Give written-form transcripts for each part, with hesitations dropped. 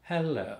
Hello.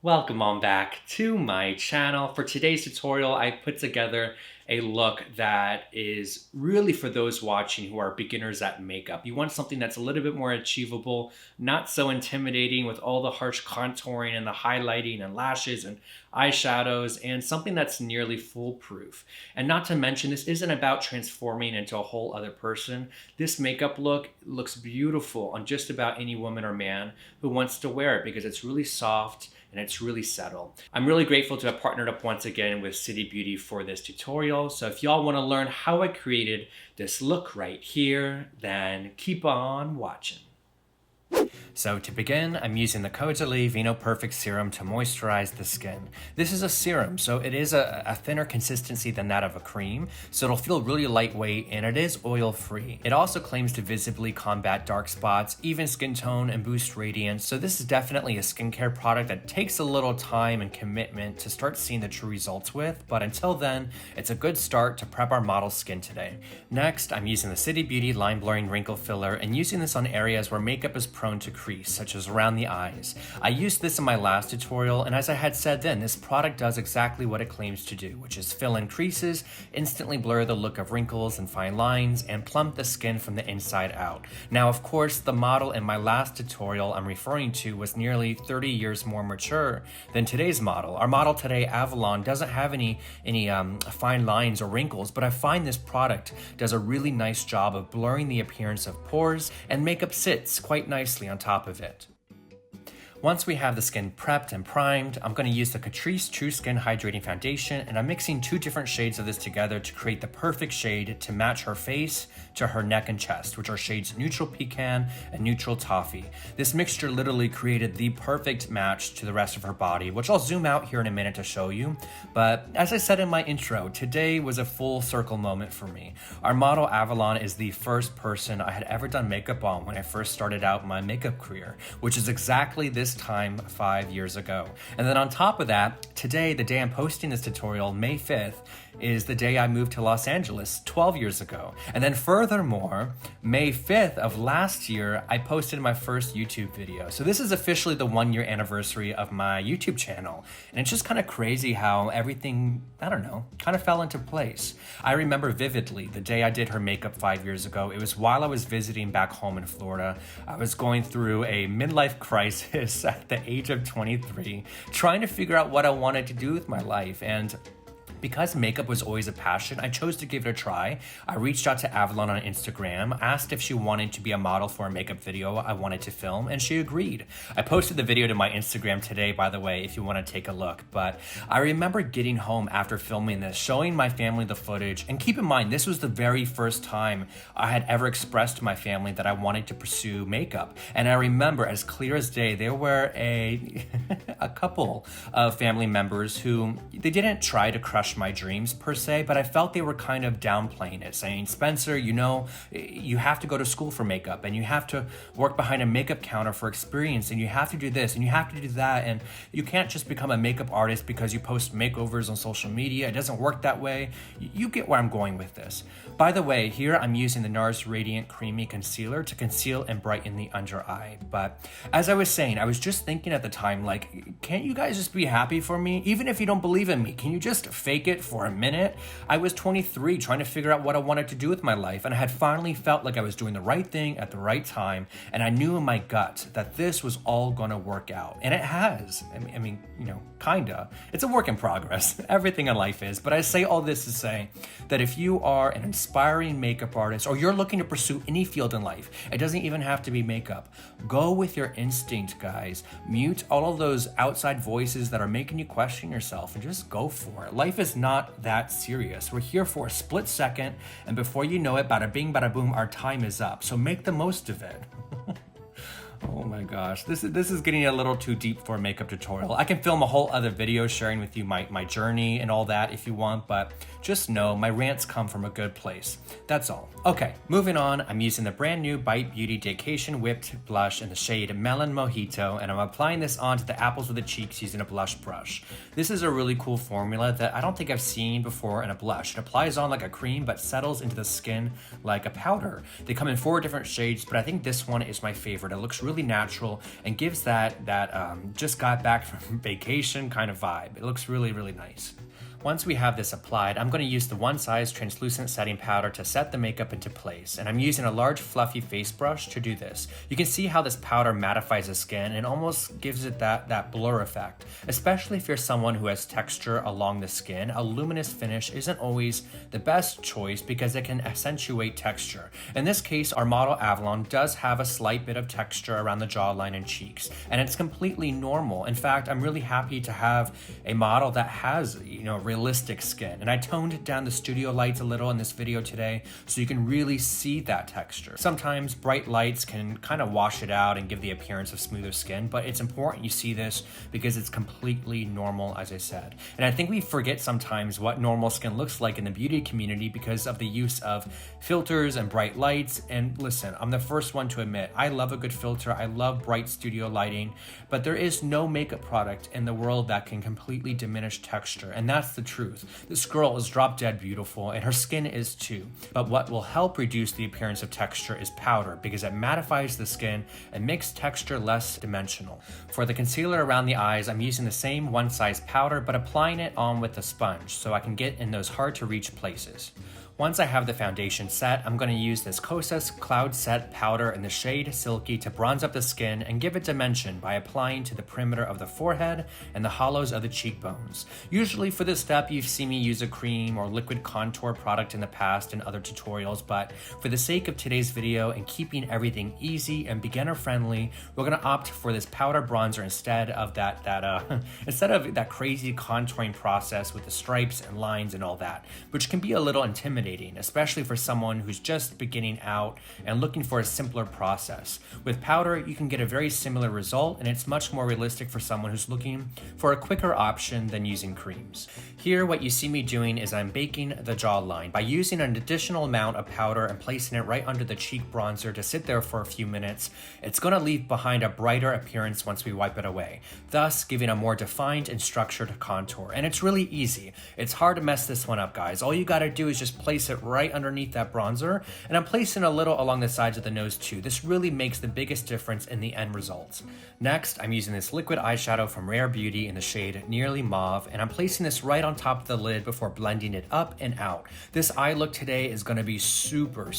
Welcome on back to my channel. For today's tutorial, I put together a look that is really for those watching who are beginners at makeup. You want something that's a little bit more achievable, not so intimidating with all the harsh contouring and the highlighting and lashes and eyeshadows, and something that's nearly foolproof. And not to mention, this isn't about transforming into a whole other person. This makeup look looks beautiful on just about any woman or man who wants to wear it because it's really soft and it's really subtle. I'm really grateful to have partnered up once again with City Beauty for this tutorial. So if y'all want to learn how I created this look right here, then keep on watching. So to begin, I'm using the Caudalie Vinoperfect Serum to moisturize the skin. This is a serum, so it is a thinner consistency than that of a cream, so it'll feel really lightweight and it is oil-free. It also claims to visibly combat dark spots, even skin tone, and boost radiance, so this is definitely a skincare product that takes a little time and commitment to start seeing the true results with, but until then, it's a good start to prep our model's skin today. Next, I'm using the City Beauty Line Blurring Wrinkle Filler and using this on areas where makeup is prone to crease, such as around the eyes. I used this in my last tutorial, and as I had said then, this product does exactly what it claims to do, which is fill in creases, instantly blur the look of wrinkles and fine lines, and plump the skin from the inside out. Now, of course, the model in my last tutorial I'm referring to was nearly 30 years more mature than today's model. Our model today, Avalon, doesn't have any fine lines or wrinkles, but I find this product does a really nice job of blurring the appearance of pores, and makeup sits quite nicely on top of it. Once we have the skin prepped and primed, I'm going to use the Catrice True Skin Hydrating Foundation, and I'm mixing two different shades of this together to create the perfect shade to match her face to her neck and chest, which are shades Neutral Pecan and Neutral Toffee. This mixture literally created the perfect match to the rest of her body, which I'll zoom out here in a minute to show you. But as I said in my intro, today was a full circle moment for me. Our model Avalon is the first person I had ever done makeup on when I first started out my makeup career, which is exactly this time 5 years ago. And then on top of that, today, the day I'm posting this tutorial, May 5th, is the day I moved to Los Angeles 12 years ago. And then furthermore, May 5th of last year, I posted my first YouTube video. So this is officially the 1 year anniversary of my YouTube channel. And it's just kind of crazy how everything, I don't know, kind of fell into place. I remember vividly the day I did her makeup 5 years ago. It was while I was visiting back home in Florida. I was going through a midlife crisis at the age of 23, trying to figure out what I wanted to do with my life. And because makeup was always a passion, I chose to give it a try. I reached out to Avalon on Instagram, asked if she wanted to be a model for a makeup video I wanted to film, and she agreed. I posted the video to my Instagram today, by the way, if you want to take a look. But I remember getting home after filming this, showing my family the footage, and keep in mind, this was the very first time I had ever expressed to my family that I wanted to pursue makeup. And I remember as clear as day, there were a couple of family members who, they didn't try to crush my dreams per se, but I felt they were kind of downplaying it, saying, Spencer, you know, you have to go to school for makeup, and you have to work behind a makeup counter for experience, and you have to do this, and you have to do that, and you can't just become a makeup artist because you post makeovers on social media. It doesn't work that way. You get where I'm going with this. By the way, here I'm using the NARS Radiant Creamy Concealer to conceal and brighten the under eye. But as I was saying, I was just thinking at the time, like, can't you guys just be happy for me? Even if you don't believe in me, can you just fake it for a minute? I was 23 trying to figure out what I wanted to do with my life, and I had finally felt like I was doing the right thing at the right time, and I knew in my gut that this was all gonna work out. And it has. I mean, you know, kinda. It's a work in progress. Everything in life is. But I say all this to say that if you are an inspiring makeup artist, or you're looking to pursue any field in life, it doesn't even have to be makeup. Go with your instinct, guys. Mute all of those outside voices that are making you question yourself, and just go for it. Life is not that serious. We're here for a split second, and before you know it, bada bing, bada boom, our time is up. So make the most of it. Oh my gosh, this is getting a little too deep for a makeup tutorial. I can film a whole other video sharing with you my journey and all that if you want, but just know my rants come from a good place. That's all. Okay, moving on, I'm using the brand new Bite Beauty Daycation Whipped Blush in the shade Melon Mojito, and I'm applying this onto the apples of the cheeks using a blush brush. This is a really cool formula that I don't think I've seen before in a blush. It applies on like a cream, but settles into the skin like a powder. They come in 4 different shades, but I think this one is my favorite. It looks really natural natural and gives that just got back from vacation kind of vibe. It looks really, really nice. Once we have this applied, I'm going to use the one size translucent setting powder to set the makeup into place, and I'm using a large fluffy face brush to do this. You can see how this powder mattifies the skin and almost gives it that blur effect. Especially if you're someone who has texture along the skin, a luminous finish isn't always the best choice because it can accentuate texture. In this case, our model Avalon does have a slight bit of texture around the jawline and cheeks, and it's completely normal. In fact, I'm really happy to have a model that has, realistic skin. And I toned down the studio lights a little in this video today so you can really see that texture. Sometimes bright lights can kind of wash it out and give the appearance of smoother skin, but it's important you see this because it's completely normal, as I said. And I think we forget sometimes what normal skin looks like in the beauty community because of the use of filters and bright lights. And listen, I'm the first one to admit, I love a good filter. I love bright studio lighting, but there is no makeup product in the world that can completely diminish texture. And that's the truth. This girl is drop dead beautiful and her skin is too. But what will help reduce the appearance of texture is powder because it mattifies the skin and makes texture less dimensional. For the concealer around the eyes, I'm using the same one size powder but applying it on with a sponge so I can get in those hard to reach places. Once I have the foundation set, I'm going to use this Kosas Cloud Set powder in the shade Silky to bronze up the skin and give it dimension by applying to the perimeter of the forehead and the hollows of the cheekbones. Usually for this step, you've seen me use a cream or liquid contour product in the past in other tutorials, but for the sake of today's video and keeping everything easy and beginner friendly, we're going to opt for this powder bronzer instead of that crazy contouring process with the stripes and lines and all that, which can be a little intimidating, especially for someone who's just beginning out and looking for a simpler process. With powder, you can get a very similar result, and it's much more realistic for someone who's looking for a quicker option than using creams. Here, what you see me doing is I'm baking the jawline by using an additional amount of powder and placing it right under the cheek bronzer to sit there for a few minutes. It's going to leave behind a brighter appearance once we wipe it away, thus giving a more defined and structured contour. And it's really easy. It's hard to mess this one up, guys. All you got to do is just place it right underneath that bronzer, and I'm placing a little along the sides of the nose too. This really makes the biggest difference in the end results. Next, I'm using this liquid eyeshadow from Rare Beauty in the shade Nearly Mauve, and I'm placing this right on top of the lid before blending it up and out. This eye look today is going to be super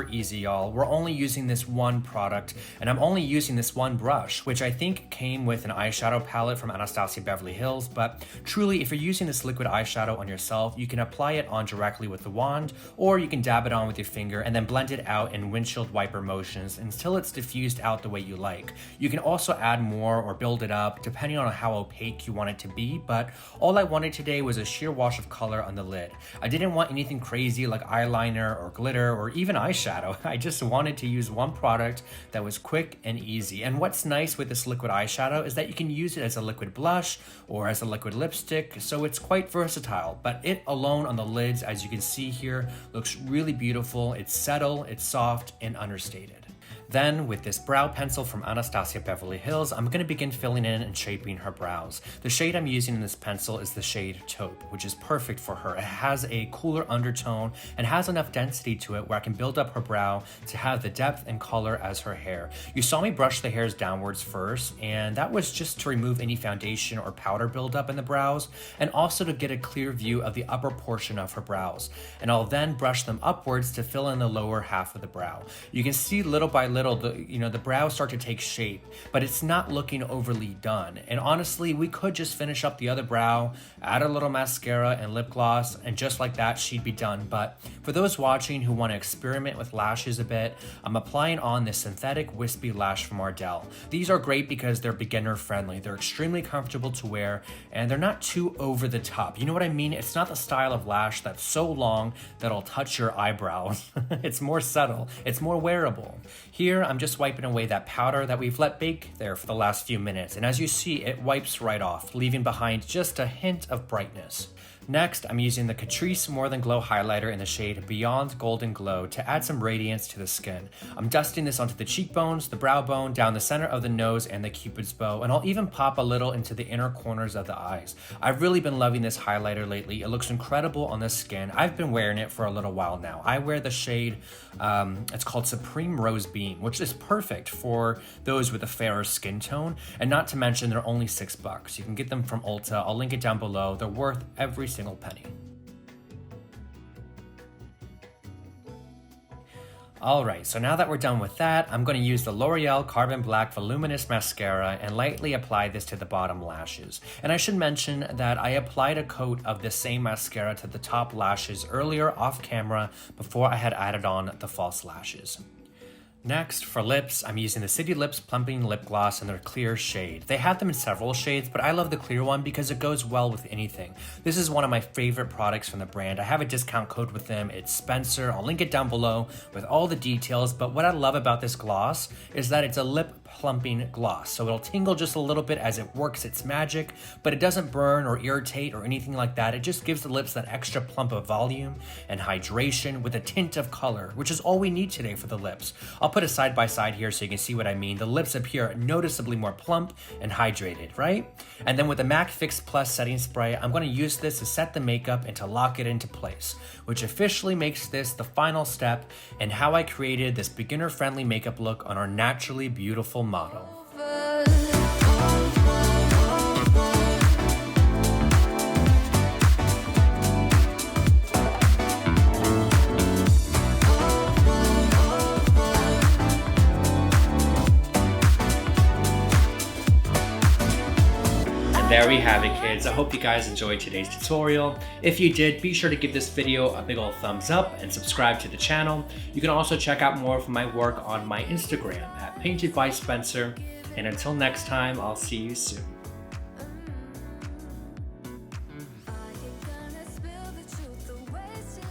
easy, y'all. We're only using this one product, and I'm only using this one brush, which I think came with an eyeshadow palette from Anastasia Beverly Hills, but truly, if you're using this liquid eyeshadow on yourself, you can apply it on directly with the wand, or you can dab it on with your finger and then blend it out in windshield wiper motions until it's diffused out the way you like. You can also add more or build it up depending on how opaque you want it to be, but all I wanted today was a sheer wash of color on the lid. I didn't want anything crazy like eyeliner or glitter or even eyeshadow. I just wanted to use one product that was quick and easy. And what's nice with this liquid eyeshadow is that you can use it as a liquid blush or as a liquid lipstick, so it's quite versatile. But it alone on the lids, as you can see here, looks really beautiful. It's subtle, it's soft, and understated. Then, with this brow pencil from Anastasia Beverly Hills, I'm going to begin filling in and shaping her brows. The shade I'm using in this pencil is the shade Taupe, which is perfect for her. It has a cooler undertone and has enough density to it where I can build up her brow to have the depth and color as her hair. You saw me brush the hairs downwards first, and that was just to remove any foundation or powder buildup in the brows, and also to get a clear view of the upper portion of her brows. And I'll then brush them upwards to fill in the lower half of the brow. You can see little by little the brows start to take shape, but it's not looking overly done. And honestly, we could just finish up the other brow, add a little mascara and lip gloss, and just like that, she'd be done. But for those watching who want to experiment with lashes a bit, I'm applying on this synthetic wispy lash from Ardell. These are great because they're beginner friendly. They're extremely comfortable to wear, and they're not too over the top. You know what I mean? It's not the style of lash that's so long that it'll touch your eyebrows. It's more subtle. It's more wearable. Here, I'm just wiping away that powder that we've let bake there for the last few minutes, and as you see, it wipes right off, leaving behind just a hint of brightness. Next, I'm using the Catrice More Than Glow highlighter in the shade Beyond Golden Glow to add some radiance to the skin. I'm dusting this onto the cheekbones, the brow bone, down the center of the nose, and the cupid's bow, and I'll even pop a little into the inner corners of the eyes. I've really been loving this highlighter lately. It looks incredible on the skin. I've been wearing it for a little while now. I wear the shade, it's called Supreme Rose Beam, which is perfect for those with a fairer skin tone, and not to mention they're only $6. You can get them from Ulta. I'll link it down below. They're worth every single penny. Alright, so now that we're done with that, I'm going to use the L'Oreal Carbon Black Voluminous Mascara and lightly apply this to the bottom lashes. And I should mention that I applied a coat of the same mascara to the top lashes earlier off camera before I had added on the false lashes. Next, for lips, I'm using the City Lips Plumping Lip Gloss in their clear shade. They have them in several shades, but I love the clear one because it goes well with anything. This is one of my favorite products from the brand. I have a discount code with them. It's Spencer. I'll link it down below with all the details, but what I love about this gloss is that it's a lip plumping gloss. So it'll tingle just a little bit as it works its magic, but it doesn't burn or irritate or anything like that. It just gives the lips that extra plump of volume and hydration with a tint of color, which is all we need today for the lips. I'll put a side by side here so you can see what I mean. The lips appear noticeably more plump and hydrated, right? And then with the MAC Fix Plus setting spray, I'm going to use this to set the makeup and to lock it into place, which officially makes this the final step in how I created this beginner-friendly makeup look on our naturally beautiful model. There we have it, kids. I hope you guys enjoyed today's tutorial. If you did, be sure to give this video a big old thumbs up and subscribe to the channel. You can also check out more of my work on my Instagram at Painted by Spencer. And until next time, I'll see you soon.